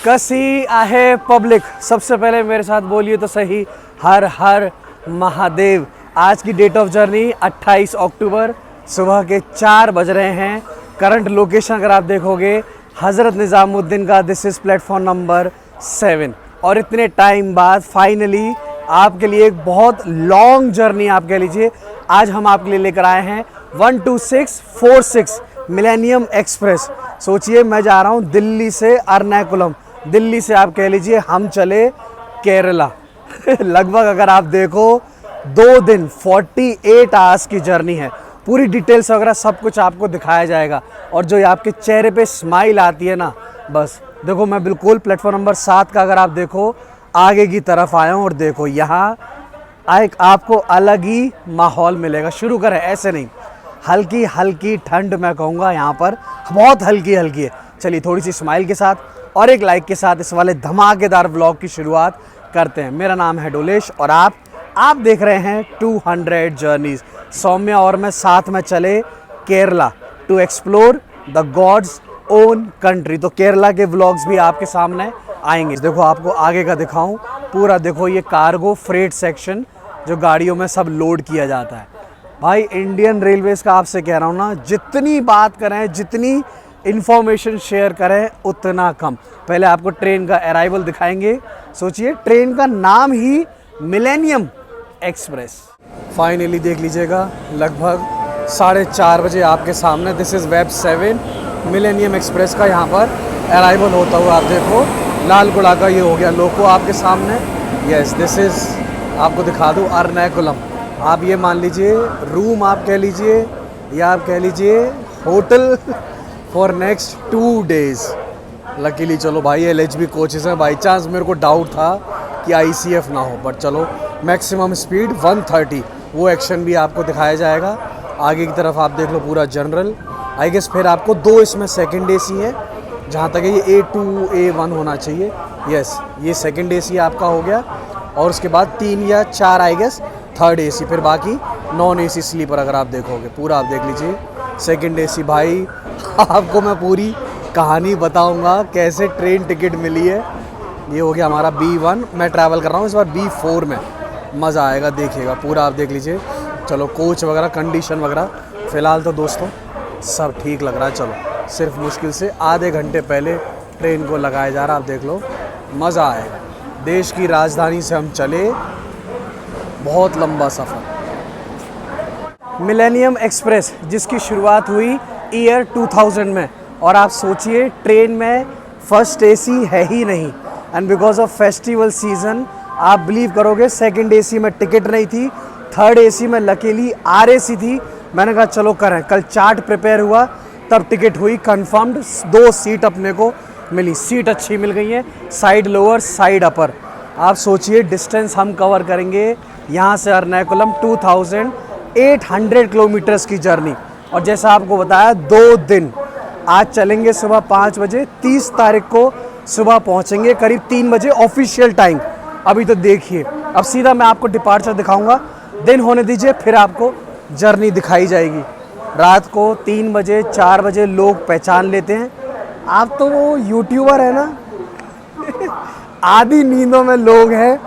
कसी आहे पब्लिक, सबसे पहले मेरे साथ बोलिए तो सही, हर हर महादेव। आज की डेट ऑफ जर्नी 28 अक्टूबर, सुबह के 4 बज रहे हैं। करंट लोकेशन अगर आप देखोगे हज़रत निज़ामुद्दीन का, दिस इज़ प्लेटफॉर्म नंबर 7। और इतने टाइम बाद फाइनली आपके लिए एक बहुत लॉन्ग जर्नी आप कह लीजिए आज हम आपके लिए लेकर आए हैं 12646 मिलेनियम एक्सप्रेस। सोचिए मैं जा रहा हूँ दिल्ली से एर्नाकुलम, दिल्ली से आप कह लीजिए हम चले केरला। लगभग अगर आप देखो 2 दिन 48 आवर्स की जर्नी है। पूरी डिटेल्स वगैरह सब कुछ आपको दिखाया जाएगा। और जो आपके चेहरे पे स्माइल आती है ना, बस देखो मैं बिल्कुल प्लेटफॉर्म नंबर 7 का अगर आप देखो आगे की तरफ आया हूँ और देखो यहाँ एक आपको अलग ही माहौल मिलेगा। शुरू करें, ऐसे नहीं, हल्की हल्की ठंड मैं कहूँगा यहाँ पर बहुत हल्की हल्की है। चलिए थोड़ी सी स्माइल के साथ और एक लाइक के साथ इस वाले धमाकेदार व्लॉग की शुरुआत करते हैं। मेरा नाम है डोलेश और आप देख रहे हैं 200 जर्नीज़। सौम्या और मैं साथ में चले Kerala to explore the God's own country. तो केरला के व्लॉग्स भी आपके सामने आएंगे। देखो आपको आगे का दिखाऊं पूरा, देखो ये कार्गो फ्रेट सेक्शन जो गाड़ियों में सब लोड किया जाता है। भाई इंडियन रेलवेज़ का आपसे कह रहा हूँ ना, जितनी बात करें, जितनी इन्फॉर्मेशन शेयर करें उतना कम। पहले आपको ट्रेन का अराइवल दिखाएंगे। सोचिए ट्रेन का नाम ही मिलेनियम एक्सप्रेस। फाइनली देख लीजिएगा लगभग 4:30 बजे आपके सामने this is web 7 millennium express का यहाँ पर अराइवल होता हुआ आप देखो। लालगुड़ा का ये हो गया लोको आपके सामने। यस दिस इज़, आपको दिखा दूँ एर्नाकुलम। आप ये मान लीजिए रूम आप कह लीजिए या आप कह लीजिए hotel for next 2 days. Luckily चलो भाई LHB कोचेस हैं। बाई चांस मेरे को डाउट था कि ICF ना हो, बट चलो मैक्सिमम स्पीड 130, वो एक्शन भी आपको दिखाया जाएगा। आगे की तरफ आप देख लो पूरा जनरल। आई गेस फिर आपको 2 इसमें सेकंड AC है, जहाँ तक ये A2 A1 होना चाहिए। यस ये सेकंड AC आपका हो गया और उसके बाद 3 या 4 आई गेस थर्ड AC, फिर बाकी नॉन AC स्लीपर अगर आप देखोगे पूरा आप देख लीजिए सेकंड AC। भाई आपको मैं पूरी कहानी बताऊंगा कैसे ट्रेन टिकट मिली है। ये हो गया हमारा B1, मैं ट्रैवल कर रहा हूँ इस बार B4 में। मज़ा आएगा, देखिएगा पूरा आप देख लीजिए। चलो कोच वगैरह कंडीशन वगैरह फ़िलहाल तो दोस्तों सब ठीक लग रहा है। चलो सिर्फ मुश्किल से आधे घंटे पहले ट्रेन को लगाया जा रहा है, आप देख लो मज़ा आएगा। देश की राजधानी से हम चले, बहुत लंबा सफ़र। मिलेनियम एक्सप्रेस जिसकी शुरुआत हुई ईयर 2000 में, और आप सोचिए ट्रेन में फर्स्ट AC है ही नहीं। And because of festival season आप बिलीव करोगे सेकंड AC में टिकट नहीं थी, थर्ड AC में लकीली RAC थी। मैंने कहा चलो करें, कल चार्ट प्रिपेयर हुआ तब टिकट हुई कंफर्म्ड। 2 सीट अपने को मिली, सीट अच्छी मिल गई है, साइड लोअर साइड अपर। आप सोचिए डिस्टेंस हम कवर करेंगे यहाँ से एर्नाकुलम 2800 किलोमीटर्स की जर्नी। और जैसा आपको बताया 2 दिन, आज चलेंगे सुबह 5 बजे, 30 तारीख को सुबह पहुँचेंगे करीब 3 बजे ऑफिशियल टाइम। अभी तो देखिए, अब सीधा मैं आपको डिपार्चर दिखाऊंगा, दिन होने दीजिए फिर आपको जर्नी दिखाई जाएगी। रात को 3 बजे 4 बजे लोग पहचान लेते हैं। आप तो वो यूट्यूबर है ना आधी नींदों में लोग हैं,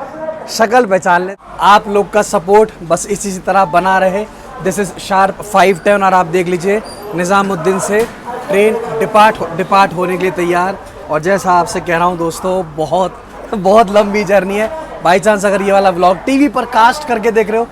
शक्ल पहचान ले। आप लोग का सपोर्ट बस इसी तरह बना रहे। दिस इज़ शार्प 5:10 और आप देख लीजिए निज़ामुद्दीन से ट्रेन डिपार्ट होने के लिए तैयार। और जैसा आपसे कह रहा हूँ दोस्तों बहुत लंबी जर्नी है। बाई चांस अगर ये वाला व्लॉग TV पर कास्ट करके देख रहे हो,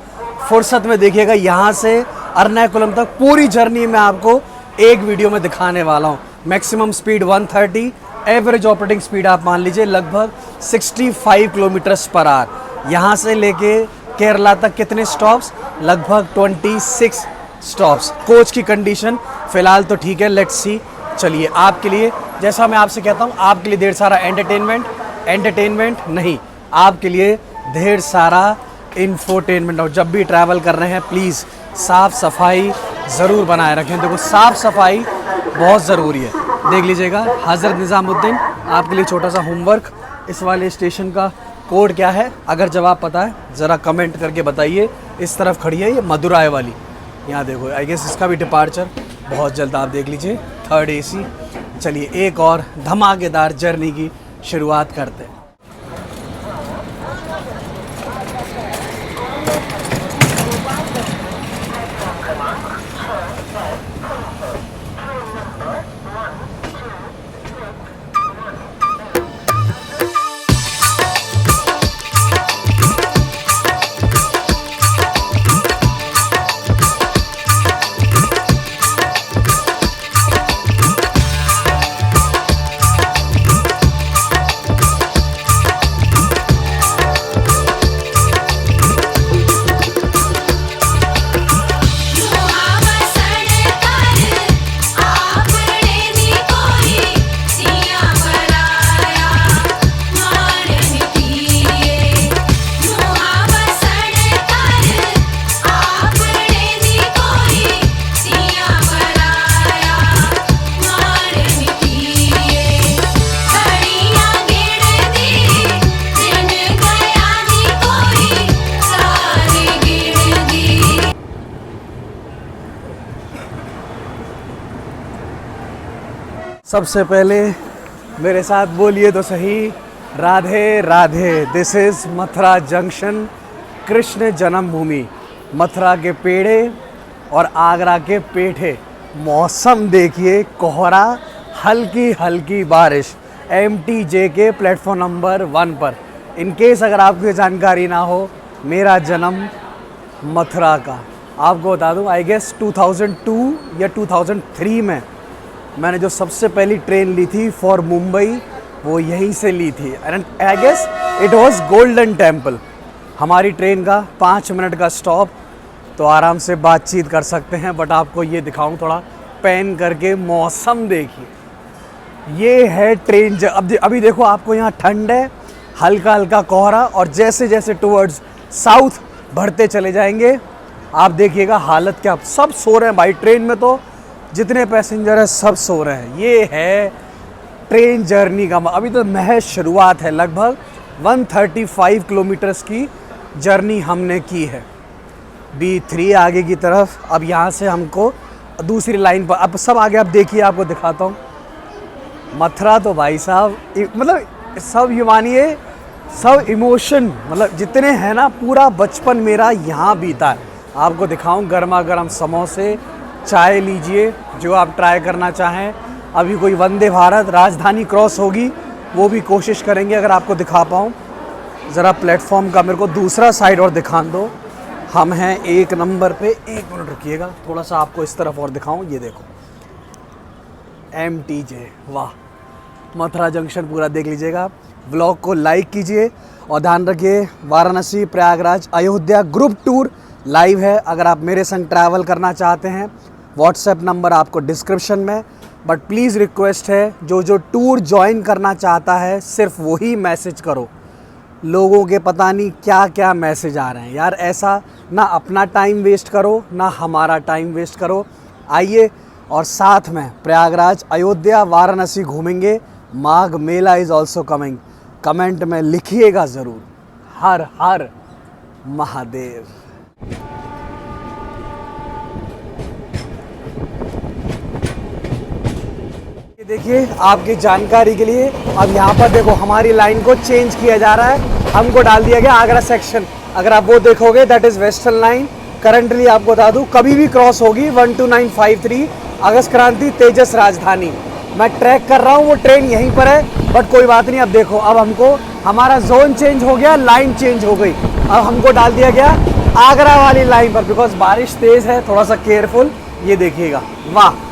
फुर्सत में देखिएगा। यहाँ से एर्नाकुलम तक पूरी जर्नी मैं आपको एक वीडियो में दिखाने वाला हूँ। Maximum speed 130, average operating speed आप मान लीजिए लगभग 65 किलोमीटर्स पर आवर। यहाँ से लेके केरला तक कितने स्टॉप्स? लगभग 26 स्टॉप्स। कोच की कंडीशन फ़िलहाल तो ठीक है, लेट्स सी। चलिए आपके लिए, जैसा मैं आपसे कहता हूँ, आपके लिए ढेर सारा एंटरटेनमेंट नहीं, आपके लिए ढेर सारा इंफोटेनमेंट। और जब भी ट्रैवल कर रहे हैं प्लीज़ साफ़ सफाई ज़रूर बनाए रखें। देखो साफ़ सफाई बहुत ज़रूरी है। देख लीजिएगा हज़रत निज़ामुद्दीन, आपके लिए छोटा सा होमवर्क, इस वाले स्टेशन का कोड क्या है? अगर जवाब पता है ज़रा कमेंट करके बताइए। इस तरफ खड़ी है ये मदुराई वाली, यहाँ देखो। आई गेस इसका भी डिपार्चर बहुत जल्द आप देख लीजिए, थर्ड AC। चलिए एक और धमाकेदार जर्नी की शुरुआत करते हैं। सबसे पहले मेरे साथ बोलिए तो सही, Radhe Radhe. This is Mathura junction, Krishna जन्मभूमि। मथुरा के पेड़े और आगरा के पेठे। मौसम देखिए, कोहरा, हल्की हल्की बारिश। MTJ के प्लेटफॉर्म नंबर 1 पर। इन केस अगर आपको ये जानकारी ना हो, मेरा जन्म मथुरा का। आपको बता दूं, आई गेस 2002 या 2003 में मैंने जो सबसे पहली ट्रेन ली थी फॉर मुंबई, वो यहीं से ली थी। And I guess it was Golden Temple. हमारी ट्रेन का 5 मिनट का स्टॉप, तो आराम से बातचीत कर सकते हैं। बट आपको ये दिखाऊं थोड़ा पैन करके, मौसम देखिए। ये है ट्रेन। अभी देखो, आपको यहाँ ठंड है, हल्का हल्का कोहरा, और जैसे जैसे टुवर्ड्स साउथ बढ़ते चले जाएंगे, आप देखिएगा हालत क्या। सब सो रहे हैं भाई ट्रेन में, तो जितने पैसेंजर हैं सब सो रहे हैं। ये है ट्रेन जर्नी का। अभी तो महज शुरुआत है। लगभग 135 किलोमीटर्स की जर्नी हमने की है B3 आगे की तरफ। अब यहाँ से हमको दूसरी लाइन पर, अब सब आगे आप देखिए, आपको दिखाता हूँ। मथुरा तो भाई साहब, मतलब सब ये मानिए, सब इमोशन, मतलब जितने हैं ना, पूरा बचपन मेरा यहाँ बीता है। आपको दिखाऊं गर्मा गर्म समोसे, चाय लीजिए जो आप ट्राई करना चाहें। अभी कोई वंदे भारत राजधानी क्रॉस होगी, वो भी कोशिश करेंगे अगर आपको दिखा पाऊँ। ज़रा प्लेटफॉर्म का मेरे को दूसरा साइड और दिखा दो। हम हैं 1 नंबर पे। 1 मिनट रुकिएगा, थोड़ा सा आपको इस तरफ और दिखाऊं। ये देखो MTJ, वाह। मथुरा जंक्शन पूरा देख लीजिएगा। व्लॉग को लाइक कीजिए और ध्यान रखिए, Varanasi, Prayagraj, Ayodhya group tour live है। अगर आप मेरे संग ट्रैवल करना चाहते हैं, व्हाट्सएप नंबर आपको डिस्क्रिप्शन में। बट प्लीज़ रिक्वेस्ट है, जो टूर ज्वाइन करना चाहता है, सिर्फ वही मैसेज करो। लोगों के पता नहीं क्या क्या मैसेज आ रहे हैं यार। ऐसा ना अपना टाइम वेस्ट करो, ना हमारा टाइम वेस्ट करो। आइए, और साथ में प्रयागराज, अयोध्या, वाराणसी घूमेंगे। Magh Mela is also coming. Comment में लिखिएगा ज़रूर, हर हर महादेव। देखिए आपकी जानकारी के लिए, अब यहाँ पर देखो हमारी लाइन को चेंज किया जा रहा है। हमको डाल दिया गया आगरा सेक्शन। अगर आप वो देखोगे, that is western line. Currently आपको बता दूँ, कभी भी क्रॉस होगी 12953 अगस्त क्रांति तेजस राजधानी। मैं ट्रैक कर रहा हूँ, वो ट्रेन यहीं पर है। बट कोई बात नहीं। अब देखो, अब हमको हमारा जोन चेंज हो गया, लाइन चेंज हो गई। अब हमको डाल दिया गया आगरा वाली लाइन पर, बिकॉज बारिश तेज़ है, थोड़ा सा केयरफुल। ये देखिएगा, वाह,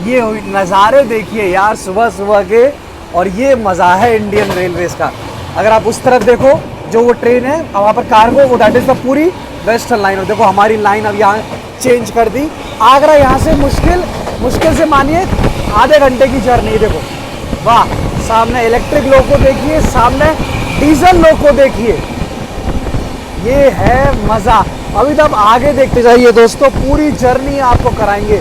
ये नज़ारे देखिए यार सुबह सुबह के। और ये मज़ा है इंडियन रेलवेज़ का। अगर आप उस तरफ देखो, जो वो ट्रेन है वहाँ पर कार्गो, वो दैट इज़ द पूरी वेस्टर्न लाइन। और देखो हमारी लाइन अब यहाँ चेंज कर दी। आगरा यहाँ से मुश्किल से मानिए आधे घंटे की जर्नी। देखो वाह, सामने इलेक्ट्रिक लोको देखिए, सामने डीजल लोको देखिए। ये है मज़ा। अभी तक आगे देखते जाइए दोस्तों, पूरी जर्नी आपको कराएंगे।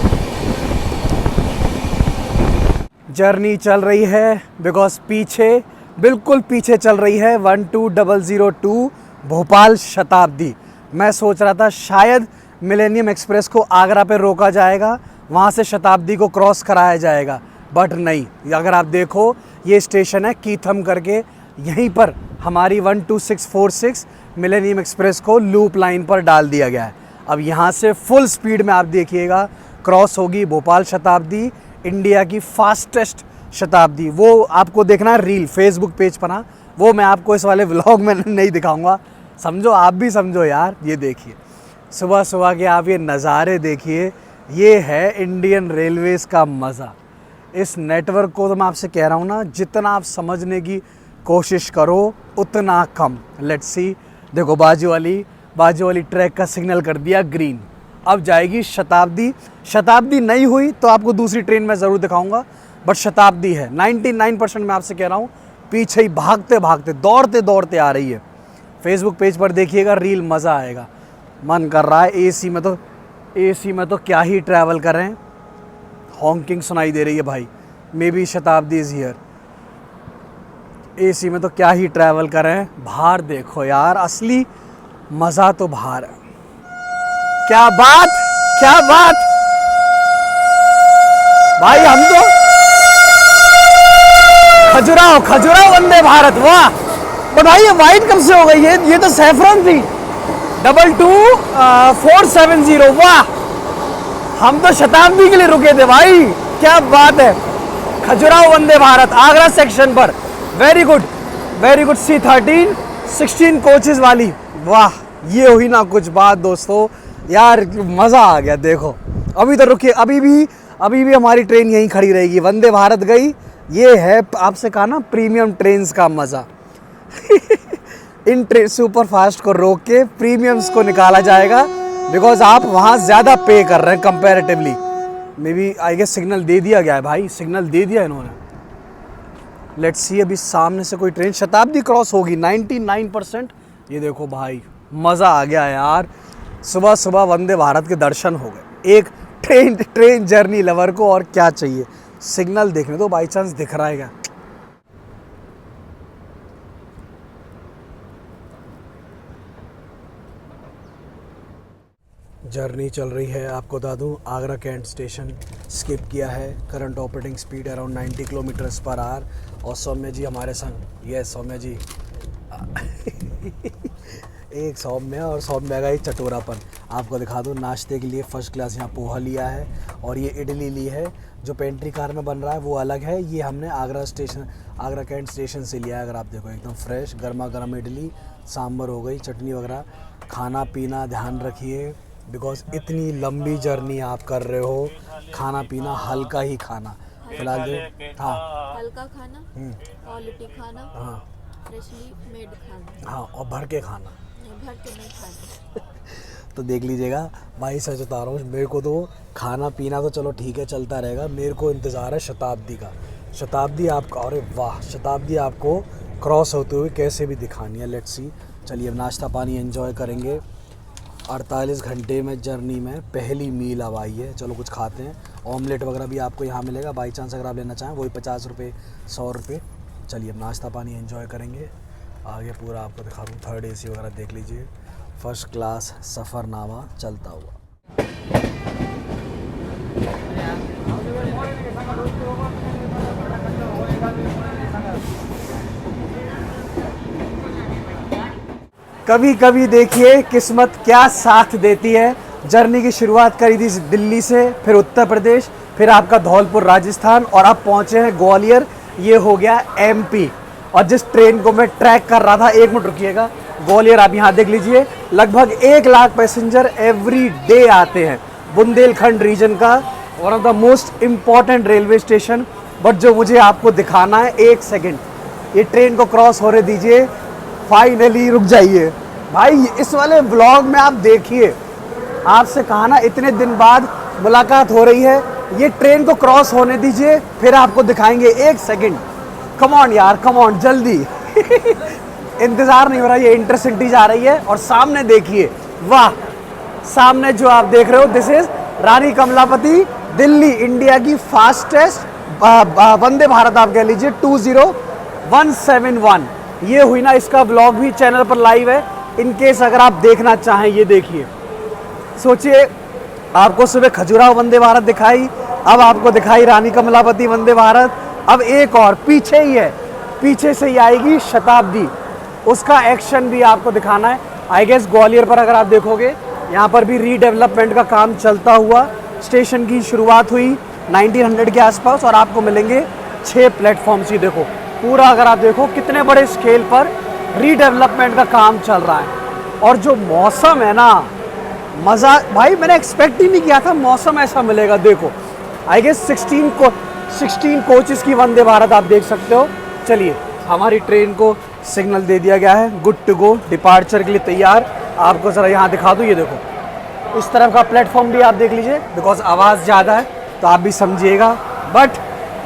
जर्नी चल रही है बिकॉज पीछे, बिल्कुल पीछे चल रही है 12002 भोपाल शताब्दी। मैं सोच रहा था शायद मिलेनियम एक्सप्रेस को आगरा पे रोका जाएगा, वहाँ से शताब्दी को क्रॉस कराया जाएगा, बट नहीं। अगर आप देखो, ये स्टेशन है कीथम करके, यहीं पर हमारी 12646 मिलेनियम एक्सप्रेस को लूप लाइन पर डाल दिया गया है। अब यहाँ से फुल स्पीड में आप देखिएगा क्रॉस होगी भोपाल शताब्दी, इंडिया की फास्टेस्ट शताब्दी। वो आपको देखना है रील फेसबुक पेज पर ना, वो मैं आपको इस वाले व्लॉग में नहीं दिखाऊंगा, समझो आप भी समझो यार। ये देखिए सुबह सुबह के आप ये नज़ारे देखिए, ये है इंडियन रेलवेज का मज़ा। इस नेटवर्क को तो मैं आपसे कह रहा हूँ ना, जितना आप समझने की कोशिश करो उतना कम। लेट्स सी, देखो बाजू वाली ट्रैक का सिग्नल कर दिया ग्रीन, अब जाएगी शताब्दी। शताब्दी नहीं हुई तो आपको दूसरी ट्रेन में ज़रूर दिखाऊंगा, बट शताब्दी है 99% मैं आपसे कह रहा हूँ, पीछे ही भागते भागते दौड़ते दौड़ते आ रही है। फेसबुक पेज पर देखिएगा रील, मज़ा आएगा। मन कर रहा है एसी में तो क्या ही ट्रैवल कर रहे हैं। हॉन्किंग सुनाई दे रही है भाई, मे बी शताब्दी इज़ हियर। एसी में तो क्या ही ट्रैवल कर रहे हैं। बाहर देखो यार, असली मज़ा तो बाहर है। क्या बात भाई, हम तो खजुराहो वंदे भारत, वाह। बट भाई ये वाइट कब से हो गई है? ये तो सैफरन थी। 22470, वाह। हम तो शताब्दी के लिए रुके थे भाई, क्या बात है। खजुराहो वंदे भारत आगरा सेक्शन पर, वेरी गुड C13 16 कोचेस वाली, वाह। ये हुई ना कुछ बात दोस्तों यार, मज़ा आ गया। देखो अभी तो रुकिए, अभी भी हमारी ट्रेन यहीं खड़ी रहेगी। वंदे भारत गई, ये है आपसे कहा ना प्रीमियम ट्रेन्स का मज़ा। इन सुपर फास्ट को रोक के प्रीमियम्स को निकाला जाएगा, बिकॉज आप वहाँ ज़्यादा पे कर रहे हैं comparatively. Maybe I guess signal दे दिया गया है भाई, सिग्नल दे दिया इन्होंने। लेट्स सी, अभी सामने से कोई ट्रेन शताब्दी क्रॉस होगी 99%। ये देखो भाई, मज़ा आ गया यार। सुबह सुबह वंदे भारत के दर्शन हो गए एक ट्रेन जर्नी लवर को, और क्या चाहिए। सिग्नल देखने दो, बाई चांस दिख रहा है क्या। जर्नी चल रही है, आपको बता दूँ आगरा कैंट स्टेशन स्किप किया है। Current operating speed around 90 kilometres per hour. और सौम्य जी हमारे संग, यस सौम्य जी। एक सौम्य और सौम्य का ही चटोरापन। आपको दिखा दूँ नाश्ते के लिए फर्स्ट क्लास यहाँ पोहा लिया है, और ये इडली ली है। जो पेंट्री कार में बन रहा है वो अलग है, ये हमने आगरा कैंट स्टेशन से लिया है। अगर आप देखो एकदम फ्रेश गर्मा गर्म इडली, सांभर हो गई, चटनी वगैरह। खाना पीना ध्यान रखिए, बिकॉज इतनी लंबी जर्नी आप कर रहे हो। खाना पीना हल्का ही खाना फिलहाल जो, हाँ हल्का खाना, क्वालिटी खाना, हाँ फ्रेशली मेड खाना, हाँ, और भर के खाना, भर के नहीं खाना। तो देख लीजिएगा भाई, सच बता रहा हूँ, मेरे को तो खाना पीना तो चलो ठीक है चलता रहेगा, मेरे को इंतज़ार है शताब्दी का। शताब्दी आपका, अरे वाह, शताब्दी आपको क्रॉस होते हुए कैसे भी दिखानी है। लेट्स सी, चलिए अब नाश्ता पानी एंजॉय करेंगे। 48 घंटे में जर्नी में पहली मील अब आई है, चलो कुछ खाते हैं। ऑमलेट वगैरह भी आपको यहाँ मिलेगा, बाई चांस अगर आप लेना चाहें, वही 50 रुपये 100 रुपये। चलिए अब नाश्ता पानी एंजॉय करेंगे। आगे पूरा आपको दिखा दूँ, 3rd AC वगैरह देख लीजिए, फर्स्ट क्लास सफ़रनामा चलता हुआ। कभी कभी देखिए किस्मत क्या साथ देती है। जर्नी की शुरुआत करी थी दिल्ली से, फिर उत्तर प्रदेश, फिर आपका धौलपुर राजस्थान, और अब पहुंचे हैं ग्वालियर, ये हो गया MP। और जिस ट्रेन को मैं ट्रैक कर रहा था, 1 मिनट रुकिएगा, ग्वालियर आप यहाँ देख लीजिए, लगभग 1 लाख पैसेंजर एवरी डे आते हैं। बुंदेलखंड रीजन का one of the most important railway station. But जो मुझे आपको दिखाना है, 1 सेकेंड, ये ट्रेन को क्रॉस होने दीजिए, फाइनली रुक जाइए भाई। इस वाले व्लॉग में आप देखिए, आपसे कहा ना इतने दिन बाद मुलाकात हो रही है, ये ट्रेन को क्रॉस होने दीजिए, फिर आपको दिखाएंगे। 1 सेकेंड, कम ऑन यार, कम ऑन, जल्दी। इंतज़ार नहीं हो रहा, ये इंटरसिटी जा रही है। और सामने देखिए, वाह, सामने जो आप देख रहे हो, this is Rani Kamlapati, Delhi, India की फास्टेस्ट वंदे भारत आप कह लीजिए, 20171। ये हुई ना, इसका व्लॉग भी चैनल पर लाइव है, इनकेस अगर आप देखना चाहें। ये देखिए, सोचिए, आपको सुबह खजुराहो वंदे भारत दिखाई, अब आपको दिखाई रानी कमलापति वंदे भारत, अब एक और पीछे ही है, पीछे से ही आएगी शताब्दी, उसका एक्शन भी आपको दिखाना है। आई गेस ग्वालियर पर अगर आप देखोगे यहाँ पर भी रीडेवलपमेंट का काम चलता हुआ, स्टेशन की शुरुआत हुई 1900 के आसपास और आपको मिलेंगे 6 प्लेटफॉर्म्स। ही देखो पूरा, अगर आप देखो कितने बड़े स्केल पर रीडेवलपमेंट का काम चल रहा है। और जो मौसम है ना, मज़ा भाई, मैंने एक्सपेक्ट ही नहीं किया था मौसम ऐसा मिलेगा। देखो आई गेस 16 कोचेस की वंदे भारत आप देख सकते हो। चलिए, हमारी ट्रेन को सिग्नल दे दिया गया है, गुड टू गो, डिपार्चर के लिए तैयार। आपको ज़रा यहाँ दिखा दूँ, ये देखो इस तरफ का प्लेटफॉर्म भी आप देख लीजिए, बिकॉज आवाज़ ज़्यादा है तो आप भी समझिएगा। बट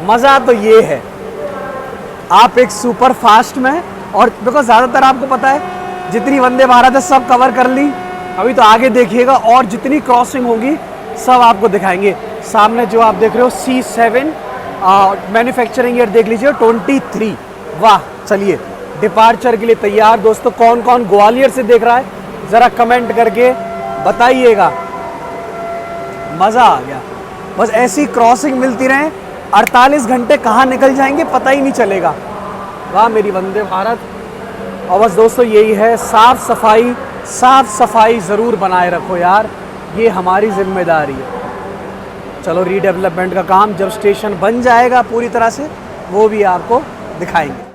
मज़ा तो ये है, आप एक सुपर फास्ट में, और बिकॉज ज़्यादातर आपको पता है जितनी वंदे भारत है सब कवर कर ली, अभी तो आगे देखिएगा और जितनी क्रॉसिंग होगी सब आपको दिखाएंगे। सामने जो आप देख रहे हो C7 मैन्युफैक्चरिंग ईयर देख लीजिए 23। वाह, चलिए डिपार्चर के लिए तैयार। दोस्तों कौन कौन ग्वालियर से देख रहा है ज़रा कमेंट करके बताइएगा। मज़ा आ गया, बस ऐसी क्रॉसिंग मिलती रहे, 48 घंटे कहाँ निकल जाएंगे पता ही नहीं चलेगा। वाह मेरी वंदे भारत। और बस दोस्तों यही है, साफ़ सफाई ज़रूर बनाए रखो यार, ये हमारी जिम्मेदारी है। चलो रीडेवलपमेंट का काम जब स्टेशन बन जाएगा पूरी तरह से, वो भी आपको दिखाएंगे।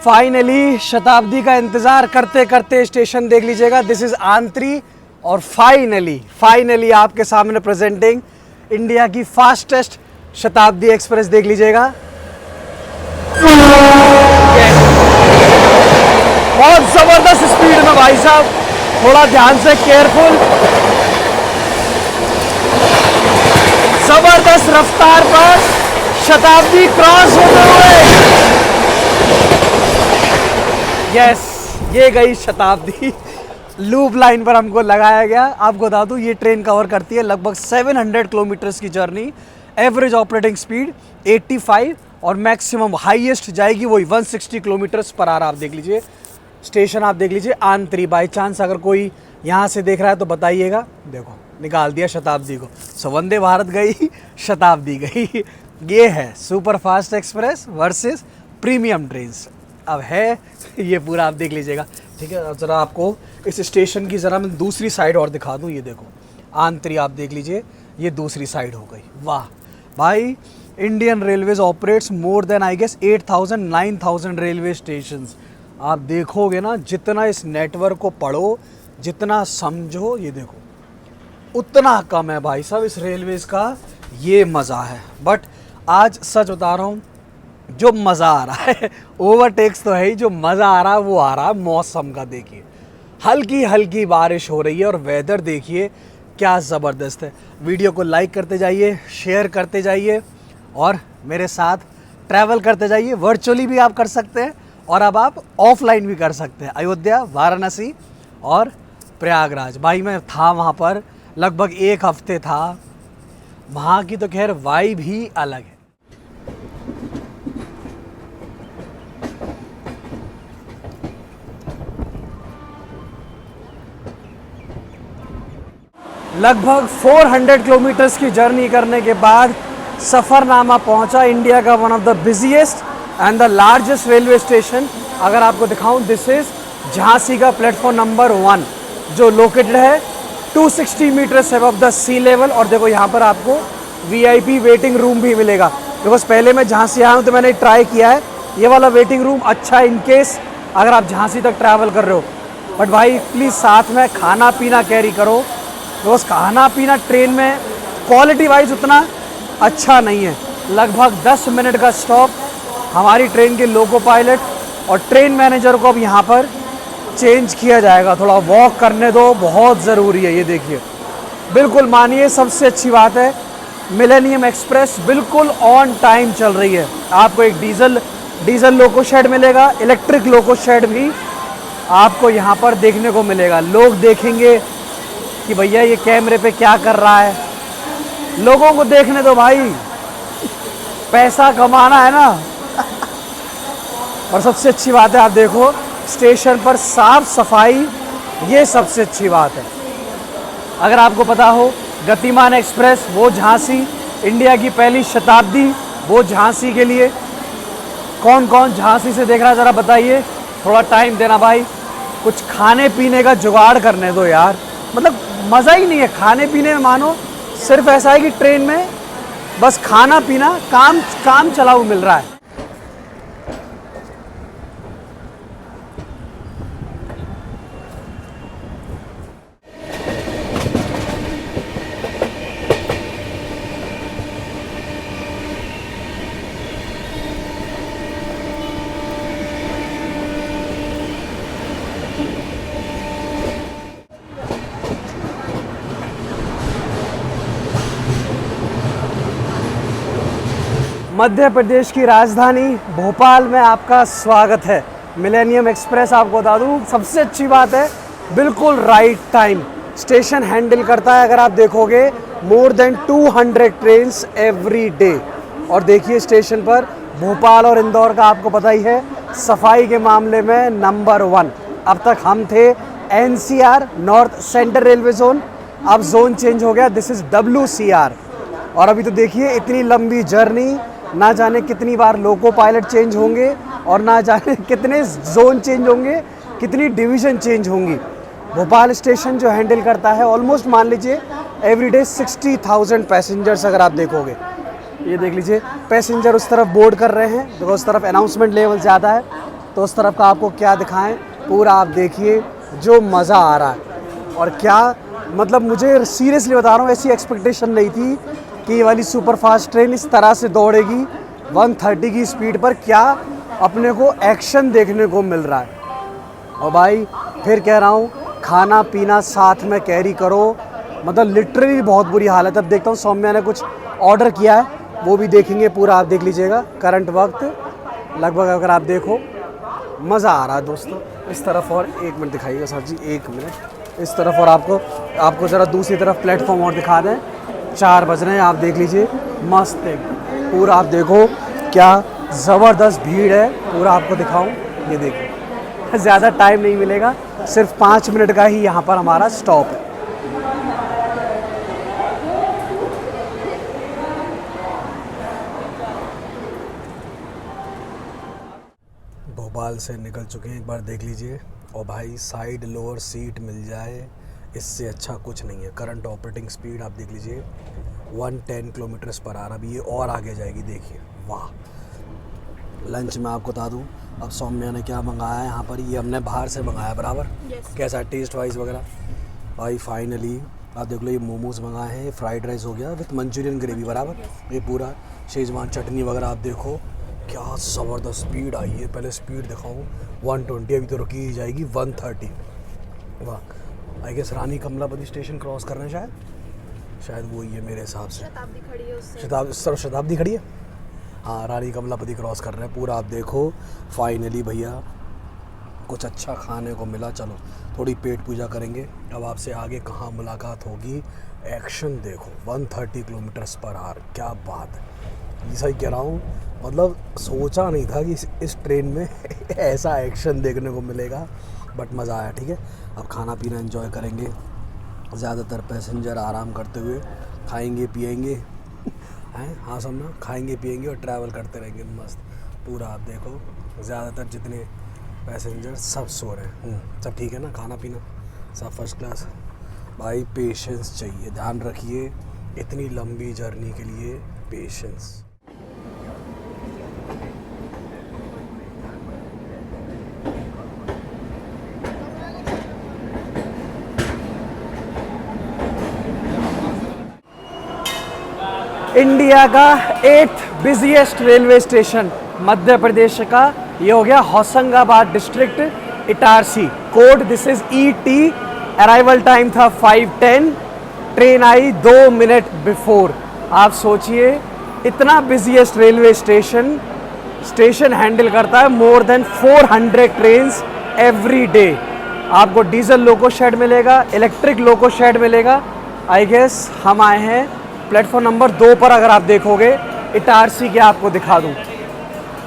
फाइनली शताब्दी का इंतज़ार करते करते स्टेशन देख लीजिएगा, दिस इज़ आंत्री। और फाइनली आपके सामने प्रेजेंटिंग इंडिया की फास्टेस्ट शताब्दी एक्सप्रेस देख लीजिएगा। बहुत ज़बरदस्त स्पीड में भाई साहब, थोड़ा ध्यान से, केयरफुल, ज़बरदस्त रफ्तार पर शताब्दी क्रॉस होते हुए, यस ये गई शताब्दी। लूप लाइन पर हमको लगाया गया। आपको बता दूँ ये ट्रेन कवर करती है लगभग 700 किलोमीटर्स की जर्नी, एवरेज ऑपरेटिंग स्पीड 85 और मैक्सिमम हाईएस्ट जाएगी वही 160 किलोमीटर्स पर आवर। आप देख लीजिए स्टेशन, आप देख लीजिए आंत्री। बाई चांस अगर कोई यहाँ से देख रहा है तो बताइएगा। देखो निकाल दिया शताब्दी को, सो वंदे भारत गई, शताब्दी गई। ये है super fast express versus premium trains. अब है ये पूरा आप देख लीजिएगा, ठीक है। ज़रा आपको इस स्टेशन की ज़रा मैं दूसरी साइड और दिखा दूँ। ये देखो आंत्री, आप देख लीजिए, ये दूसरी साइड हो गई। वाह भाई, Indian Railways operates more than I guess 8,000-9,000 railway stations. आप देखोगे ना, जितना इस नेटवर्क को पढ़ो, जितना समझो, ये देखो उतना कम है भाई साहब इस रेलवेज़ का। ये मज़ा है। बट आज सच बता रहा हूँ, जो मज़ा आ रहा है, ओवरटेक्स तो है ही, जो मज़ा आ रहा है वो आ रहा है मौसम का। देखिए हल्की हल्की बारिश हो रही है और वेदर देखिए क्या ज़बरदस्त है। वीडियो को लाइक करते जाइए, शेयर करते जाइए और मेरे साथ ट्रैवल करते जाइए। वर्चुअली भी आप कर सकते हैं और अब आप ऑफलाइन भी कर सकते हैं। अयोध्या, वाराणसी और प्रयागराज। भाई मैं था वहाँ पर, लगभग 1 हफ्ते था। वहाँ की तो खैर वाइब ही अलग है। लगभग 400 किलोमीटर्स की जर्नी करने के बाद सफ़रनामा पहुंचा इंडिया का one of the busiest and the largest railway station. अगर आपको दिखाऊं, दिस इज़ झांसी का प्लेटफॉर्म नंबर 1 जो लोकेटेड है 260 metres above the sea level. और देखो यहाँ पर आपको VIP वेटिंग रूम भी मिलेगा। बिकॉज पहले मैं झांसी आया हूँ तो मैंने ट्राई किया है, ये वाला वेटिंग रूम अच्छा है इन केस अगर आप झांसी तक ट्रैवल कर रहे हो। बट भाई प्लीज़ साथ में खाना पीना कैरी करो, बिकॉज खाना पीना ट्रेन में क्वालिटी वाइज उतना अच्छा नहीं है। लगभग 10 मिनट का स्टॉप। हमारी ट्रेन के लोको पायलट और ट्रेन मैनेजर को अब यहाँ पर चेंज किया जाएगा, थोड़ा वॉक करने दो, बहुत ज़रूरी है। ये देखिए, बिल्कुल मानिए सबसे अच्छी बात है, मिलेनियम एक्सप्रेस बिल्कुल ऑन टाइम चल रही है। आपको एक डीजल लोको शेड मिलेगा, इलेक्ट्रिक लोको शेड भी आपको यहाँ पर देखने को मिलेगा। लोग देखेंगे कि भैया ये कैमरे पे क्या कर रहा है, लोगों को देखने दो भाई, पैसा कमाना है ना। और सबसे अच्छी बात है, आप देखो स्टेशन पर साफ सफाई ये सबसे अच्छी बात है। अगर आपको पता हो गतिमान एक्सप्रेस वो झांसी, इंडिया की पहली शताब्दी वो झांसी के लिए। कौन कौन झांसी से देख रहा है ज़रा बताइए। थोड़ा टाइम देना भाई, कुछ खाने पीने का जुगाड़ करने दो यार। मतलब मज़ा ही नहीं है खाने पीने में। मानो सिर्फ ऐसा है कि ट्रेन में बस खाना पीना काम चलाऊ मिल रहा है। मध्य प्रदेश की राजधानी भोपाल में आपका स्वागत है। मिलेनियम एक्सप्रेस आपको बता दूं सबसे अच्छी बात है बिल्कुल राइट टाइम स्टेशन हैंडल करता है। अगर आप देखोगे more than 200 trains every day. और देखिए स्टेशन पर भोपाल और इंदौर का आपको पता ही है सफाई के मामले में नंबर 1। अब तक हम थे NCR north central railway zone, अब जोन चेंज हो गया, दिस इज़ WCR। और अभी तो देखिए इतनी लंबी जर्नी, ना जाने कितनी बार लोको पायलट चेंज होंगे और ना जाने कितने जोन चेंज होंगे, कितनी डिवीज़न चेंज होंगी। भोपाल स्टेशन जो हैंडल करता है ऑलमोस्ट मान लीजिए एवरीडे 60,000 पैसेंजर्स। अगर आप देखोगे ये देख लीजिए पैसेंजर उस तरफ बोर्ड कर रहे हैं, देखो उस तरफ अनाउंसमेंट लेवल ज़्यादा है तो उस तरफ का आपको क्या दिखाएं पूरा आप देखिए, जो मज़ा आ रहा है। और क्या मतलब मुझे सीरियसली बता रहा हूँ ऐसी एक्सपेक्टेशन नहीं थी कि ये वाली सुपर फास्ट ट्रेन इस तरह से दौड़ेगी 130 की स्पीड पर। क्या अपने को एक्शन देखने को मिल रहा है। और भाई फिर कह रहा हूँ खाना पीना साथ में कैरी करो, मतलब लिटरली बहुत बुरी हालत है। अब देखता हूँ सौम्या ने कुछ ऑर्डर किया है, वो भी देखेंगे पूरा आप देख लीजिएगा। करंट वक्त लगभग अगर आप देखो मज़ा आ रहा है दोस्तों। इस तरफ और 1 मिनट दिखाइएगा सर जी, 1 मिनट इस तरफ। और आपको ज़रा दूसरी तरफ प्लेटफॉर्म और दिखा दें, 4 बज रहे हैं आप देख लीजिए। मस्त है पूरा, आप देखो क्या ज़बरदस्त भीड़ है, पूरा आपको दिखाऊं। ये देखिए ज़्यादा टाइम नहीं मिलेगा, सिर्फ 5 मिनट का ही यहाँ पर हमारा स्टॉप है। भोपाल से निकल चुके हैं, एक बार देख लीजिए। और भाई साइड लोअर सीट मिल जाए इससे अच्छा कुछ नहीं है। करंट ऑपरेटिंग स्पीड आप देख लीजिए 110 किलोमीटर्स पर आवर। अभी ये और आगे जाएगी देखिए, वाह। लंच में आपको बता दूं अब सौम्या ने क्या मंगाया है यहाँ पर, ये हमने बाहर से मंगाया बराबर। कैसा टेस्ट वाइज वगैरह। भाई फाइनली आप देख लो ये मोमोज मंगाए हैं, फ्राइड राइस हो गया विथ मंचूरियन ग्रेवी बराबर, ये पूरा शेजवान चटनी वगैरह। आप देखो क्या ज़बरदस्त स्पीड आई है। पहले स्पीड दिखाऊँ 120, अभी तो रुकी ही जाएगी 130। वाह। I guess Rani Kamlapati station cross कर रहे हैं शायद वो ही है मेरे हिसाब से। शताब्दी खड़ी है उससे। शताब्दी खड़ी है, हाँ रानी कमलापति क्रॉस कर रहे हैं पूरा। आप देखो फाइनली भैया कुछ अच्छा खाने को मिला। चलो थोड़ी पेट पूजा करेंगे, अब आपसे आगे कहाँ मुलाकात होगी। एक्शन देखो 130 किलोमीटर्स पर आवर, क्या बात है। ये सही कह रहा हूँ, मतलब सोचा नहीं था कि इस ट्रेन में ऐसा एक्शन देखने को मिलेगा, बट मज़ा आया। ठीक है, अब खाना पीना एंजॉय करेंगे। ज़्यादातर पैसेंजर आराम करते हुए खाएंगे पिएंगे हैं, हाँ समझना, खाएंगे पिएंगे और ट्रैवल करते रहेंगे मस्त पूरा। आप देखो ज़्यादातर जितने पैसेंजर सब सो रहे हैं, सब ठीक है ना, खाना पीना सब फर्स्ट क्लास। भाई पेशेंस चाहिए, ध्यान रखिए इतनी लंबी जर्नी के लिए पेशेंस। इंडिया का 8th busiest railway station Madhya Pradesh का ये हो गया Hoshangabad district Itarsi. Code this is ET। Arrival time था 5:10, ट्रेन आई 2 मिनट बिफोर। आप सोचिए इतना बिजिएस्ट रेलवे स्टेशन हैंडल करता है more than 400 trains every day. आपको डीजल लोको शेड मिलेगा, इलेक्ट्रिक लोको शेड मिलेगा। आई गेस हम आए हैं प्लेटफॉर्म नंबर 2 पर। अगर आप देखोगे इटारसी के आपको दिखा दूं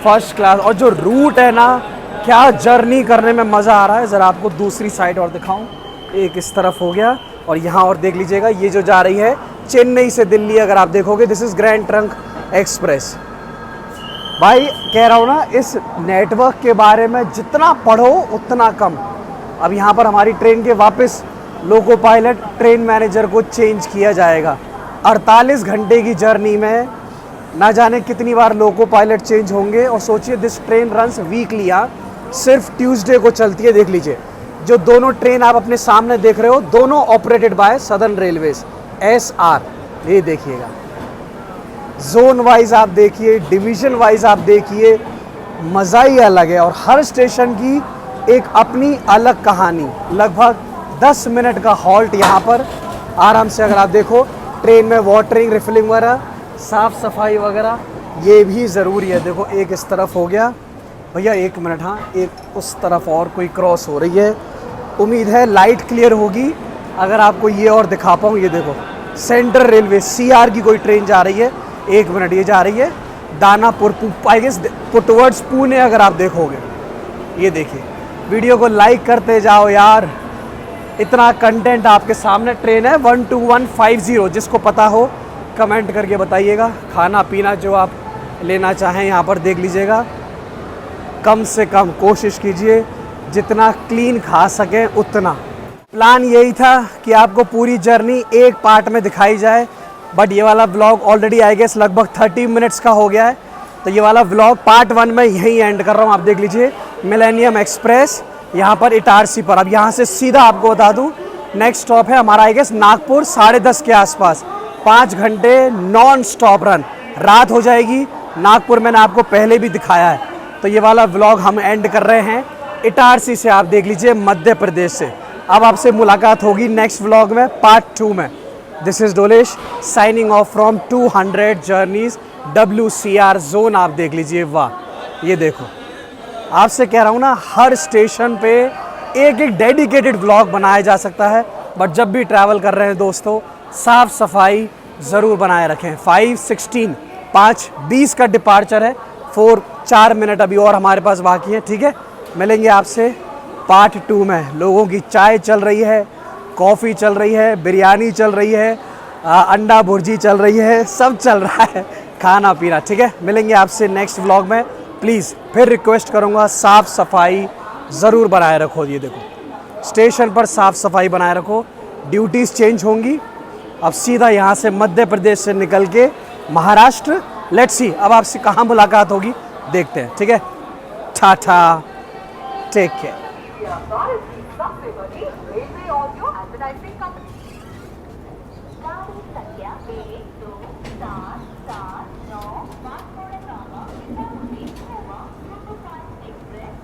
फर्स्ट क्लास। और जो रूट है ना, क्या जर्नी करने में मज़ा आ रहा है। ज़रा आपको दूसरी साइड और दिखाऊं। एक इस तरफ हो गया, और यहाँ और देख लीजिएगा ये जो जा रही है चेन्नई से दिल्ली, अगर आप देखोगे this is grand trunk express. भाई कह रहा हूँ ना, इस नेटवर्क के बारे में जितना पढ़ो उतना कम। अब यहाँ पर हमारी ट्रेन के वापस लोको पायलट ट्रेन मैनेजर को चेंज किया जाएगा। 48 घंटे की जर्नी में ना जाने कितनी बार लोको पायलट चेंज होंगे। और सोचिए दिस ट्रेन रन्स वीकली, सिर्फ ट्यूसडे को चलती है। देख लीजिए जो दोनों ट्रेन आप अपने सामने देख रहे हो, दोनों operated by southern railways SR। ये देखिएगा, जोन वाइज आप देखिए, डिवीजन वाइज आप देखिए, मज़ा ही अलग है। और हर स्टेशन की एक अपनी अलग कहानी। लगभग 10 मिनट का हॉल्ट यहाँ पर आराम से, अगर आप देखो ट्रेन में वाटरिंग, रिफिलिंग वगैरह, साफ़ सफाई वगैरह ये भी ज़रूरी है। देखो एक इस तरफ हो गया भैया, 1 मिनट, हाँ एक उस तरफ और कोई क्रॉस हो रही है। उम्मीद है लाइट क्लियर होगी, अगर आपको ये और दिखा पाऊँ। ये देखो सेंट्रल रेलवे CR की कोई ट्रेन जा रही है। 1 मिनट, ये जा रही है Danapur, I guess towards Pune, अगर आप देखोगे। ये देखिए, वीडियो को लाइक करते जाओ यार, इतना कंटेंट आपके सामने। ट्रेन है 12150, जिसको पता हो कमेंट करके बताइएगा। खाना पीना जो आप लेना चाहें यहाँ पर देख लीजिएगा। कम से कम कोशिश कीजिए जितना क्लीन खा सकें उतना। प्लान यही था कि आपको पूरी जर्नी एक पार्ट में दिखाई जाए, बट ये वाला व्लॉग ऑलरेडी आई गेस लगभग 30 मिनट्स का हो गया है। तो ये वाला व्लॉग पार्ट 1 में यहीं एंड कर रहा हूँ। आप देख लीजिए मिलेनियम एक्सप्रेस यहाँ पर इटारसी पर। अब यहाँ से सीधा आपको बता दूँ नेक्स्ट स्टॉप है हमारा आई गेस नागपुर 10:30 के आसपास। 5 घंटे नॉन स्टॉप रन, रात हो जाएगी। नागपुर मैंने आपको पहले भी दिखाया है। तो ये वाला व्लॉग हम एंड कर रहे हैं इटारसी से, आप देख लीजिए मध्य प्रदेश से। अब आपसे मुलाकात होगी नेक्स्ट व्लॉग में पार्ट 2 में। This is Dolesh signing off from 200 journeys WCR zone. आप देख लीजिए, वाह ये देखो, आपसे कह रहा हूँ ना, हर स्टेशन पे एक एक डेडिकेटेड व्लॉग बनाया जा सकता है। बट जब भी ट्रैवल कर रहे हैं दोस्तों, साफ़ सफाई ज़रूर बनाए रखें। 5:16, 5:20 का डिपार्चर है। 4 मिनट अभी और हमारे पास बाकी है, ठीक है। मिलेंगे आपसे पार्ट 2 में। लोगों की चाय चल रही है, कॉफ़ी चल रही है, बिरयानी चल रही है, अंडा भुर्जी चल रही है, सब चल रहा है खाना पीना, ठीक है। मिलेंगे आपसे नेक्स्ट व्लॉग में। प्लीज़ फिर रिक्वेस्ट करूँगा, साफ़ सफाई ज़रूर बनाए रखो। ये देखो स्टेशन पर साफ़ सफाई बनाए रखो। ड्यूटीज़ चेंज होंगी। अब सीधा यहाँ से मध्य प्रदेश से निकल के महाराष्ट्र। लेट्स सी अब आपसे कहाँ मुलाकात होगी, देखते हैं, ठीक है। Tata, take care. सबसे बड़ी रेलवे ऑडियो एडवर्टाइजिंग कंपनी। गाड़ी संख्या 1, 2, 4, 7, 9 वास्कोडगामा, गोवा, सुपरफास्ट एक्सप्रेस,